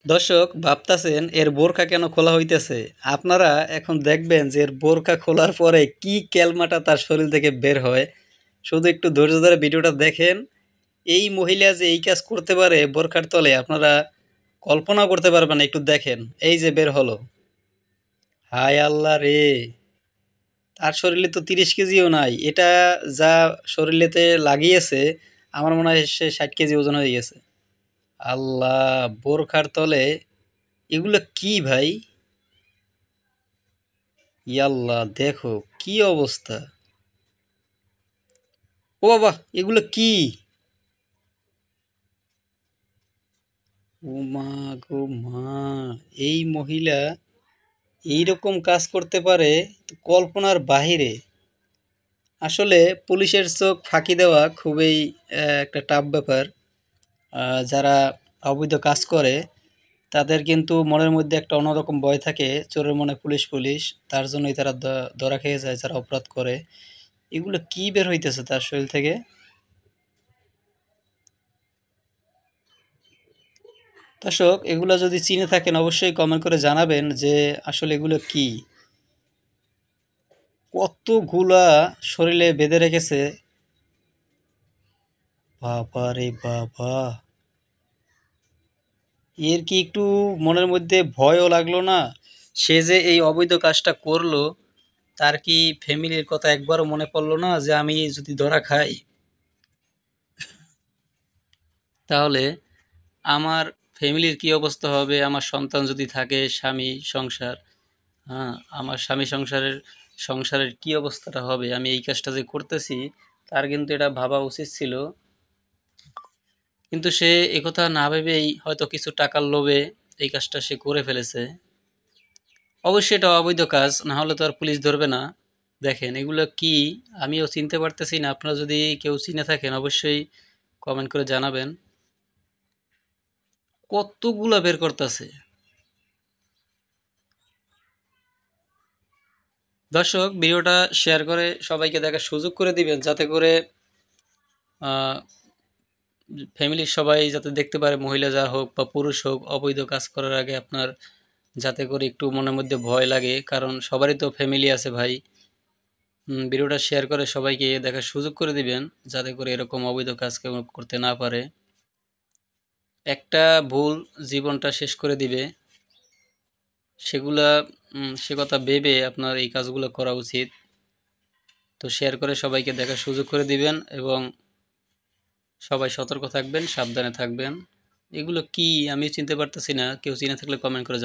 দর্শক ভাবতাছেন এর বোরকা কেন খোলা হইতেছে। আপনারা এখন দেখবেন যে এর বোরকা খোলার পরে কি ক্যালমাটা তার শরীর থেকে বের হয়। শুধু একটু ধৈর্য ধরে ভিডিওটা দেখেন। এই মহিলা যে এই কাজ করতে পারে বোরকার তলে, আপনারা কল্পনা করতে পারবেন না। একটু দেখেন, এই যে বের হলো। হায় আল্লাহ রে! তার শরীরে তো 30 কেজিও নাই। এটা যা শরীরেতে লাগিয়েছে, আমার মনে হয় সে 60 কেজি ওজন হয়ে গেছে। আল্লাহ! বোরখার তলে এগুলো কি ভাই? ইয়াল্লাহ, দেখো কি অবস্থা। ও বাবা, এগুলো কি? ও মা গো মা! এই মহিলা এইরকম কাজ করতে পারে তো কল্পনার বাহিরে। আসলে পুলিশের চোখ ফাঁকি দেওয়া খুবই একটা টাফ ব্যাপার। যারা অবৈধ কাজ করে তাদের কিন্তু মনের মধ্যে একটা অন্যরকম ভয় থাকে, চোরের মনে পুলিশ পুলিশ। তার জন্যই তারা ধরা খেয়ে যায় যারা অপরাধ করে। এগুলো কি বের হইতেছে তার শরীর থেকে? দর্শক, এগুলা যদি চিনে থাকেন অবশ্যই কমেন্ট করে জানাবেন যে আসলে এগুলো কি। কতগুলা শরীরে বেঁধে রেখেছে। বাবা রে বাবা! এর কি একটু মনের মধ্যে ভয়ও লাগলো না? সে যে এই অবৈধ কাজটা করলো, তার কি ফ্যামিলির কথা একবারও মনে পড়লো না যে আমি যদি ধরা খাই তাহলে আমার ফ্যামিলির কি অবস্থা হবে? আমার সন্তান যদি থাকে, স্বামী সংসার, হ্যাঁ, আমার স্বামী সংসারের কি অবস্থাটা হবে? আমি এই কাজটা যে করতেছি, তার কিন্তু এটা ভাবা উচিত ছিল। কিন্তু সে একথা না ভেবেই হয়তো কিছু টাকার লোভে এই কাজটা সে করে ফেলেছে। অবশ্যই এটা অবৈধ কাজ, না হলে তো আর পুলিশ ধরবে না। দেখেন এগুলো কি, আমিও চিনতে পারতেছি না। আপনারা যদি কেউ চিনে থাকেন অবশ্যই কমেন্ট করে জানাবেন। কতগুলা বের করতেছে। দর্শক, ভিডিওটা শেয়ার করে সবাইকে দেখার সুযোগ করে দিবেন, যাতে করে ফ্যামিলির সবাই যাতে দেখতে পারে, মহিলা যা হোক বা পুরুষ হোক, অবৈধ কাজ করার আগে আপনার যাতে করে একটু মনের মধ্যে ভয় লাগে, কারণ সবারই তো ফ্যামিলি আছে ভাই। ভিডিওটা শেয়ার করে সবাইকে দেখার সুযোগ করে দিবেন, যাতে করে এরকম অবৈধ কাজ কেউ করতে না পারে। একটা ভুল জীবনটা শেষ করে দিবে, সেগুলা সে কথা ভেবে আপনার এই কাজগুলো করা উচিত। তো শেয়ার করে সবাইকে দেখার সুযোগ করে দিবেন এবং সবাই সতর্ক থাকবেন, সাবধানে থাকবেন। এগুলো কি আমি চিনতে পারতেছি না। কেউ চিনে থাকলে কমেন্ট করে জানাবেন।